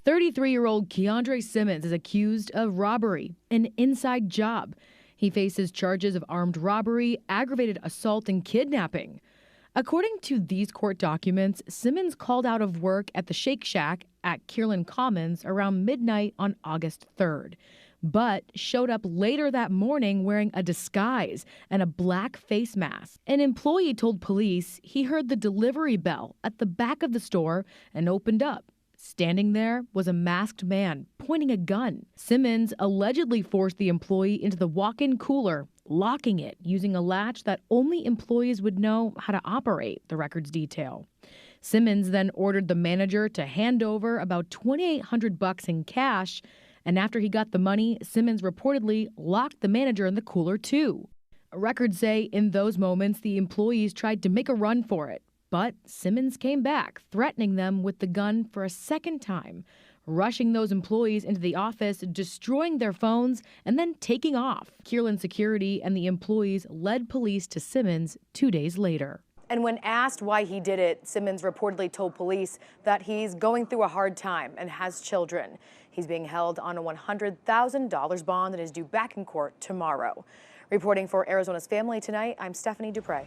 33-year-old Keandre Simmons is accused of robbery, an inside job. He faces charges of armed robbery, aggravated assault, and kidnapping. According to these court documents, Simmons called out of work at the Shake Shack at Kierland Commons around midnight on August 3rd, but showed up later that morning wearing a disguise and a black face mask. An employee told police he heard the delivery bell at the back of the store and opened up. Standing there was a masked man pointing a gun. Simmons allegedly forced the employee into the walk-in cooler, locking it using a latch that only employees would know how to operate, the records detail. Simmons then ordered the manager to hand over about $2,800 in cash, and after he got the money, Simmons reportedly locked the manager in the cooler too. Records say in those moments the employees tried to make a run for it. But Simmons came back, threatening them with the gun for a second time, rushing those employees into the office, destroying their phones, and then taking off. Kierland security and the employees led police to Simmons 2 days later. And when asked why he did it, Simmons reportedly told police that he's going through a hard time and has children. He's being held on a $100,000 bond and is due back in court tomorrow. Reporting for Arizona's Family Tonight, I'm Stephanie Dupre.